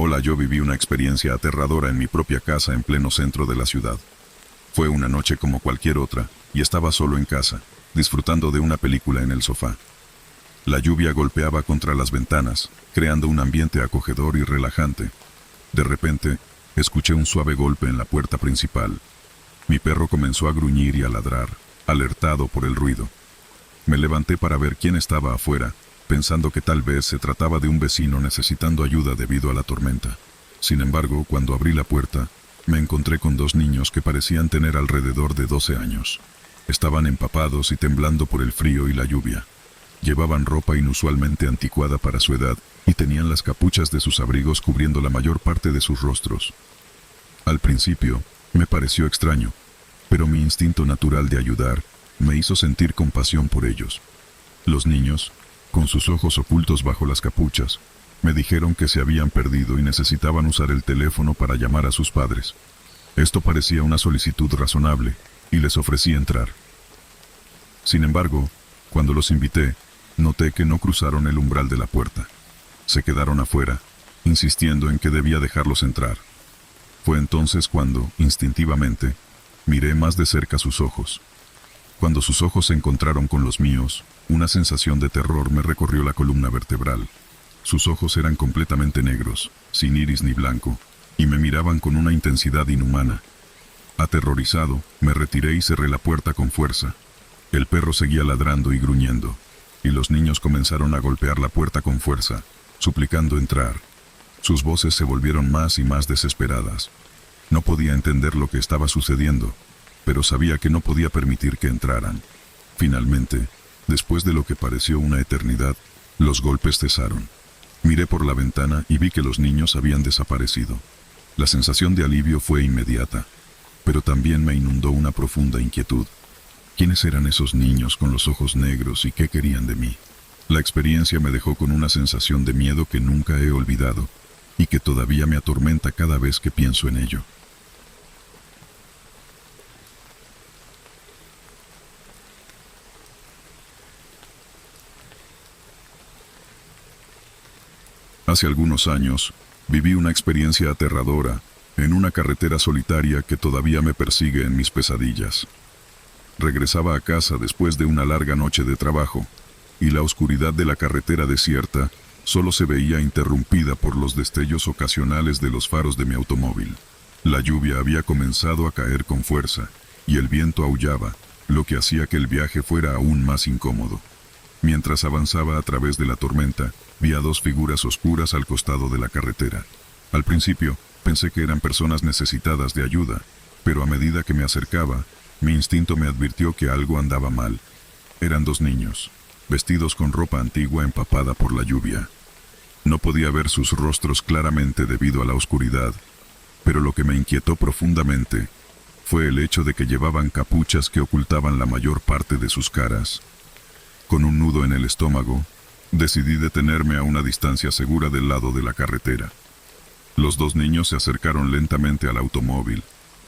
Hola, yo viví una experiencia aterradora en mi propia casa en pleno centro de la ciudad. Fue una noche como cualquier otra, y estaba solo en casa, disfrutando de una película en el sofá. La lluvia golpeaba contra las ventanas, creando un ambiente acogedor y relajante. De repente, escuché un suave golpe en la puerta principal. Mi perro comenzó a gruñir y a ladrar, alertado por el ruido. Me levanté para ver quién estaba afuera, pensando que tal vez se trataba de un vecino necesitando ayuda debido a la tormenta. Sin embargo, cuando abrí la puerta, me encontré con dos niños que parecían tener alrededor de 12 años. Estaban empapados y temblando por el frío y la lluvia. Llevaban ropa inusualmente anticuada para su edad y tenían las capuchas de sus abrigos cubriendo la mayor parte de sus rostros. Al principio, me pareció extraño, pero mi instinto natural de ayudar me hizo sentir compasión por ellos. Los niños, con sus ojos ocultos bajo las capuchas, me dijeron que se habían perdido y necesitaban usar el teléfono para llamar a sus padres. Esto parecía una solicitud razonable, y les ofrecí entrar. Sin embargo, cuando los invité, noté que no cruzaron el umbral de la puerta. Se quedaron afuera, insistiendo en que debía dejarlos entrar. Fue entonces cuando, instintivamente, miré más de cerca sus ojos. Cuando sus ojos se encontraron con los míos, una sensación de terror me recorrió la columna vertebral. Sus ojos eran completamente negros, sin iris ni blanco, y me miraban con una intensidad inhumana. Aterrorizado, me retiré y cerré la puerta con fuerza. El perro seguía ladrando y gruñendo, y los niños comenzaron a golpear la puerta con fuerza, suplicando entrar. Sus voces se volvieron más y más desesperadas. No podía entender lo que estaba sucediendo, pero sabía que no podía permitir que entraran. Finalmente, después de lo que pareció una eternidad, los golpes cesaron. Miré por la ventana y vi que los niños habían desaparecido. La sensación de alivio fue inmediata, pero también me inundó una profunda inquietud. ¿Quiénes eran esos niños con los ojos negros y qué querían de mí? La experiencia me dejó con una sensación de miedo que nunca he olvidado, y que todavía me atormenta cada vez que pienso en ello. Hace algunos años, viví una experiencia aterradora en una carretera solitaria que todavía me persigue en mis pesadillas. Regresaba a casa después de una larga noche de trabajo, y la oscuridad de la carretera desierta solo se veía interrumpida por los destellos ocasionales de los faros de mi automóvil. La lluvia había comenzado a caer con fuerza, y el viento aullaba, lo que hacía que el viaje fuera aún más incómodo. Mientras avanzaba a través de la tormenta, vi a dos figuras oscuras al costado de la carretera. Al principio, pensé que eran personas necesitadas de ayuda, pero a medida que me acercaba, mi instinto me advirtió que algo andaba mal. Eran dos niños, vestidos con ropa antigua empapada por la lluvia. No podía ver sus rostros claramente debido a la oscuridad, pero lo que me inquietó profundamente fue el hecho de que llevaban capuchas que ocultaban la mayor parte de sus caras. Con un nudo en el estómago, decidí detenerme a una distancia segura del lado de la carretera. Los dos niños se acercaron lentamente al automóvil,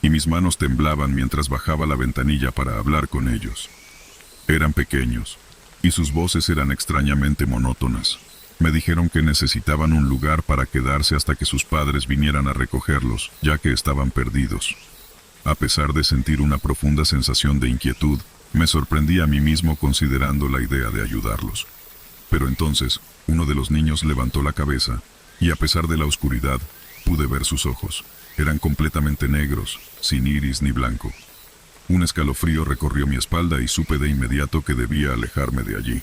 y mis manos temblaban mientras bajaba la ventanilla para hablar con ellos. Eran pequeños, y sus voces eran extrañamente monótonas. Me dijeron que necesitaban un lugar para quedarse hasta que sus padres vinieran a recogerlos, ya que estaban perdidos. A pesar de sentir una profunda sensación de inquietud, me sorprendí a mí mismo considerando la idea de ayudarlos. Pero entonces, uno de los niños levantó la cabeza, y a pesar de la oscuridad, pude ver sus ojos. Eran completamente negros, sin iris ni blanco. Un escalofrío recorrió mi espalda y supe de inmediato que debía alejarme de allí.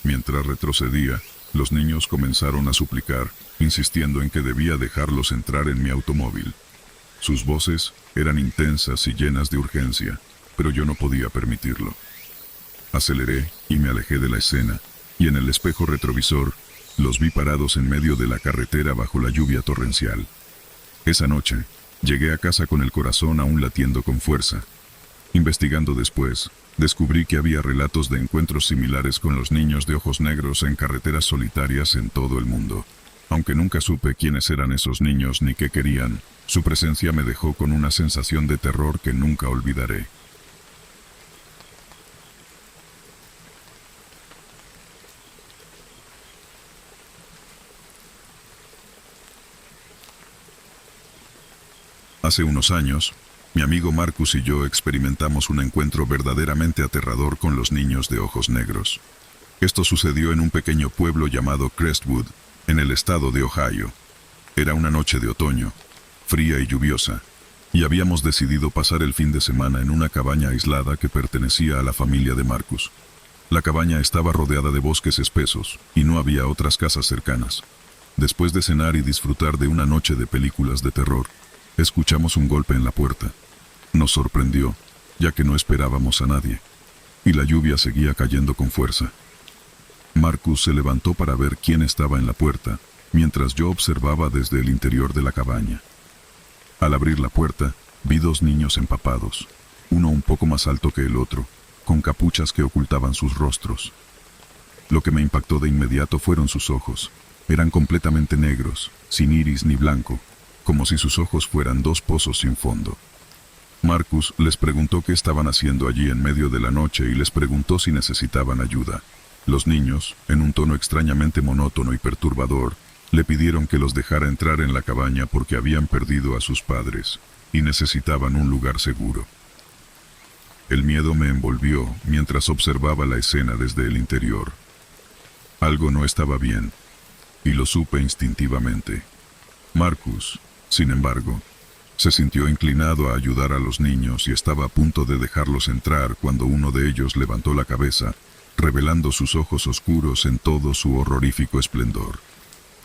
Mientras retrocedía, los niños comenzaron a suplicar, insistiendo en que debía dejarlos entrar en mi automóvil. Sus voces eran intensas y llenas de urgencia, pero yo no podía permitirlo. Aceleré y me alejé de la escena, y en el espejo retrovisor, los vi parados en medio de la carretera bajo la lluvia torrencial. Esa noche, llegué a casa con el corazón aún latiendo con fuerza. Investigando después, descubrí que había relatos de encuentros similares con los niños de ojos negros en carreteras solitarias en todo el mundo. Aunque nunca supe quiénes eran esos niños ni qué querían, su presencia me dejó con una sensación de terror que nunca olvidaré. Hace unos años, mi amigo Marcus y yo experimentamos un encuentro verdaderamente aterrador con los niños de ojos negros. Esto sucedió en un pequeño pueblo llamado Crestwood, en el estado de Ohio. Era una noche de otoño, fría y lluviosa, y habíamos decidido pasar el fin de semana en una cabaña aislada que pertenecía a la familia de Marcus. La cabaña estaba rodeada de bosques espesos, y no había otras casas cercanas. Después de cenar y disfrutar de una noche de películas de terror, escuchamos un golpe en la puerta. Nos sorprendió, ya que no esperábamos a nadie, y la lluvia seguía cayendo con fuerza. Marcus se levantó para ver quién estaba en la puerta, mientras yo observaba desde el interior de la cabaña. Al abrir la puerta, vi dos niños empapados, uno un poco más alto que el otro, con capuchas que ocultaban sus rostros. Lo que me impactó de inmediato fueron sus ojos. Eran completamente negros, sin iris ni blanco, como si sus ojos fueran dos pozos sin fondo. Marcus les preguntó qué estaban haciendo allí en medio de la noche y les preguntó si necesitaban ayuda. Los niños, en un tono extrañamente monótono y perturbador, le pidieron que los dejara entrar en la cabaña porque habían perdido a sus padres y necesitaban un lugar seguro. El miedo me envolvió mientras observaba la escena desde el interior. Algo no estaba bien, y lo supe instintivamente. Marcus, sin embargo, se sintió inclinado a ayudar a los niños y estaba a punto de dejarlos entrar cuando uno de ellos levantó la cabeza, revelando sus ojos oscuros en todo su horrorífico esplendor.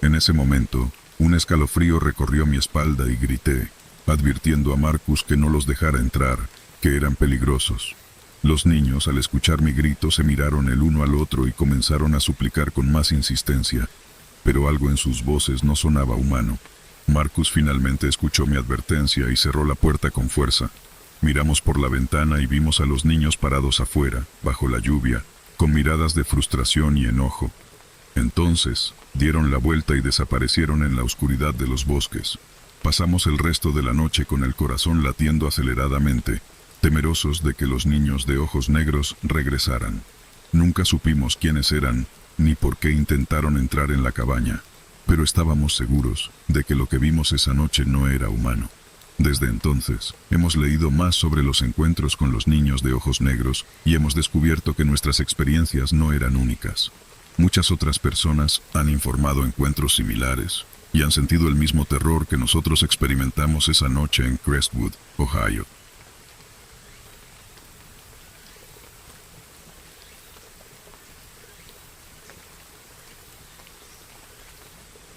En ese momento, un escalofrío recorrió mi espalda y grité, advirtiendo a Marcus que no los dejara entrar, que eran peligrosos. Los niños, al escuchar mi grito, se miraron el uno al otro y comenzaron a suplicar con más insistencia, pero algo en sus voces no sonaba humano. Marcus finalmente escuchó mi advertencia y cerró la puerta con fuerza. Miramos por la ventana y vimos a los niños parados afuera, bajo la lluvia, con miradas de frustración y enojo. Entonces, dieron la vuelta y desaparecieron en la oscuridad de los bosques. Pasamos el resto de la noche con el corazón latiendo aceleradamente, temerosos de que los niños de ojos negros regresaran. Nunca supimos quiénes eran, ni por qué intentaron entrar en la cabaña, pero estábamos seguros de que lo que vimos esa noche no era humano. Desde entonces, hemos leído más sobre los encuentros con los niños de ojos negros y hemos descubierto que nuestras experiencias no eran únicas. Muchas otras personas han informado encuentros similares y han sentido el mismo terror que nosotros experimentamos esa noche en Crestwood, Ohio.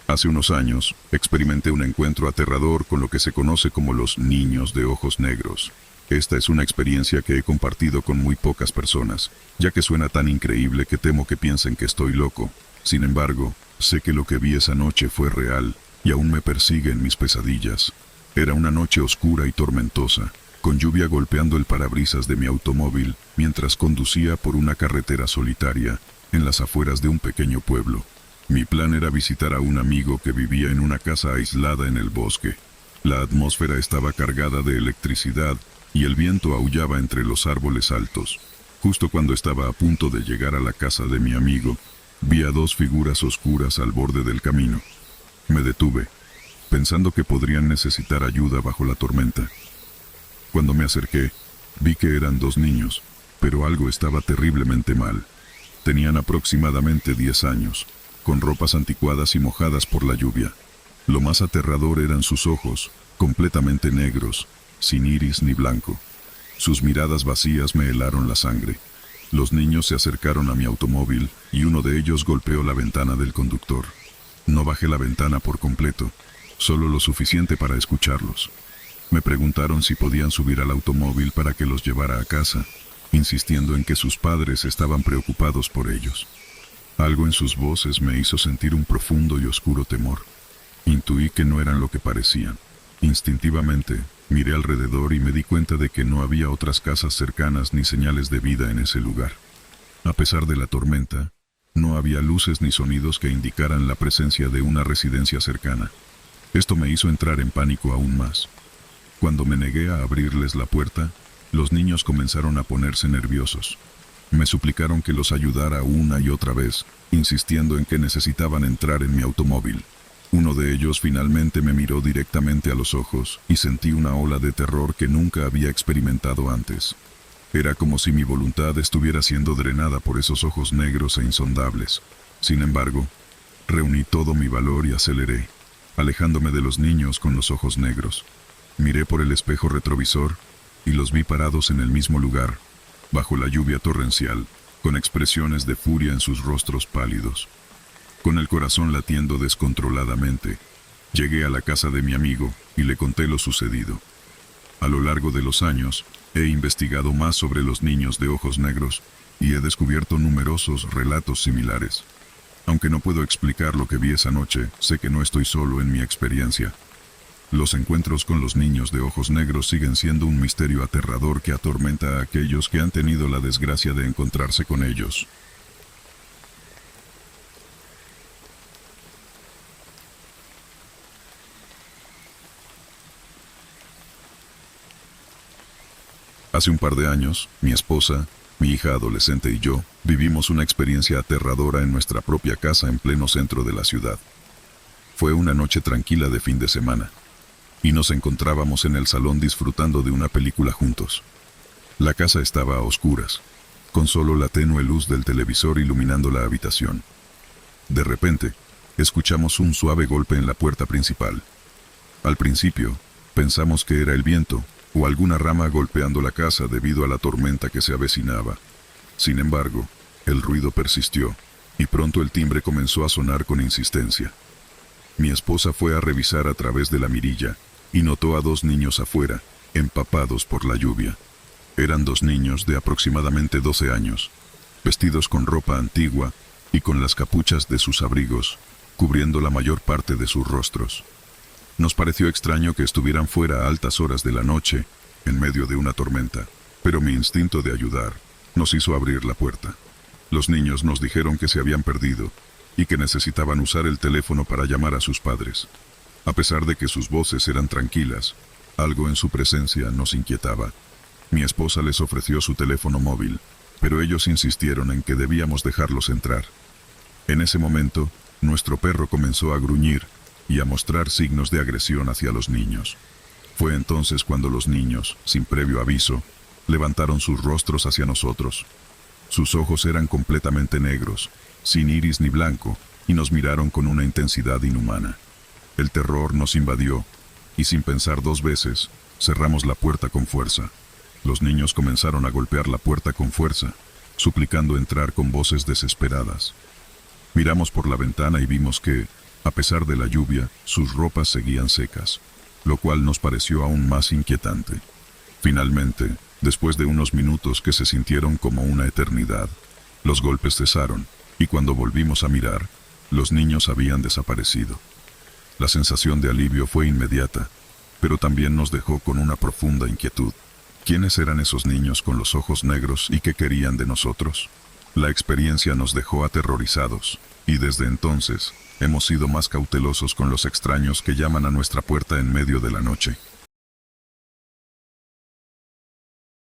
Hace unos años, experimenté un encuentro aterrador con lo que se conoce como los niños de ojos negros. Esta es una experiencia que he compartido con muy pocas personas, ya que suena tan increíble que temo que piensen que estoy loco. Sin embargo, sé que lo que vi esa noche fue real y aún me persigue en mis pesadillas. Era una noche oscura y tormentosa, con lluvia golpeando el parabrisas de mi automóvil mientras conducía por una carretera solitaria en las afueras de un pequeño pueblo. Mi plan era visitar a un amigo que vivía en una casa aislada en el bosque. La atmósfera estaba cargada de electricidad y el viento aullaba entre los árboles altos. Justo cuando estaba a punto de llegar a la casa de mi amigo, vi a dos figuras oscuras al borde del camino. Me detuve, pensando que podrían necesitar ayuda bajo la tormenta. Cuando me acerqué, vi que eran dos niños, pero algo estaba terriblemente mal. Tenían aproximadamente 10 años. Con ropas anticuadas y mojadas por la lluvia. Lo más aterrador eran sus ojos, completamente negros, sin iris ni blanco. Sus miradas vacías me helaron la sangre. Los niños se acercaron a mi automóvil y uno de ellos golpeó la ventana del conductor. No bajé la ventana por completo, solo lo suficiente para escucharlos. Me preguntaron si podían subir al automóvil para que los llevara a casa, insistiendo en que sus padres estaban preocupados por ellos. Algo en sus voces me hizo sentir un profundo y oscuro temor. Intuí que no eran lo que parecían. Instintivamente, miré alrededor y me di cuenta de que no había otras casas cercanas ni señales de vida en ese lugar. A pesar de la tormenta, no había luces ni sonidos que indicaran la presencia de una residencia cercana. Esto me hizo entrar en pánico aún más. Cuando me negué a abrirles la puerta, los niños comenzaron a ponerse nerviosos. Me suplicaron que los ayudara una y otra vez, insistiendo en que necesitaban entrar en mi automóvil. Uno de ellos finalmente me miró directamente a los ojos y sentí una ola de terror que nunca había experimentado antes. Era como si mi voluntad estuviera siendo drenada por esos ojos negros e insondables. Sin embargo, reuní todo mi valor y aceleré, alejándome de los niños con los ojos negros. Miré por el espejo retrovisor y los vi parados en el mismo lugar, bajo la lluvia torrencial, con expresiones de furia en sus rostros pálidos. Con el corazón latiendo descontroladamente, llegué a la casa de mi amigo y le conté lo sucedido. A lo largo de los años, he investigado más sobre los niños de ojos negros y he descubierto numerosos relatos similares. Aunque no puedo explicar lo que vi esa noche, sé que no estoy solo en mi experiencia. Los encuentros con los niños de ojos negros siguen siendo un misterio aterrador que atormenta a aquellos que han tenido la desgracia de encontrarse con ellos. Hace un par de años, mi esposa, mi hija adolescente y yo vivimos una experiencia aterradora en nuestra propia casa en pleno centro de la ciudad. Fue una noche tranquila de fin de semana, y nos encontrábamos en el salón disfrutando de una película juntos. La casa estaba a oscuras, con solo la tenue luz del televisor iluminando la habitación. De repente, escuchamos un suave golpe en la puerta principal. Al principio, pensamos que era el viento o alguna rama golpeando la casa debido a la tormenta que se avecinaba. Sin embargo, el ruido persistió, y pronto el timbre comenzó a sonar con insistencia. Mi esposa fue a revisar a través de la mirilla, y notó a dos niños afuera, empapados por la lluvia. Eran dos niños de aproximadamente 12 años, vestidos con ropa antigua y con las capuchas de sus abrigos, cubriendo la mayor parte de sus rostros. Nos pareció extraño que estuvieran fuera a altas horas de la noche, en medio de una tormenta, pero mi instinto de ayudar nos hizo abrir la puerta. Los niños nos dijeron que se habían perdido y que necesitaban usar el teléfono para llamar a sus padres. A pesar de que sus voces eran tranquilas, algo en su presencia nos inquietaba. Mi esposa les ofreció su teléfono móvil, pero ellos insistieron en que debíamos dejarlos entrar. En ese momento, nuestro perro comenzó a gruñir y a mostrar signos de agresión hacia los niños. Fue entonces cuando los niños, sin previo aviso, levantaron sus rostros hacia nosotros. Sus ojos eran completamente negros, sin iris ni blanco, y nos miraron con una intensidad inhumana. El terror nos invadió, y sin pensar dos veces, cerramos la puerta con fuerza. Los niños comenzaron a golpear la puerta con fuerza, suplicando entrar con voces desesperadas. Miramos por la ventana y vimos que, a pesar de la lluvia, sus ropas seguían secas, lo cual nos pareció aún más inquietante. Finalmente, después de unos minutos que se sintieron como una eternidad, los golpes cesaron, y cuando volvimos a mirar, los niños habían desaparecido. La sensación de alivio fue inmediata, pero también nos dejó con una profunda inquietud. ¿Quiénes eran esos niños con los ojos negros y qué querían de nosotros? La experiencia nos dejó aterrorizados, y desde entonces hemos sido más cautelosos con los extraños que llaman a nuestra puerta en medio de la noche.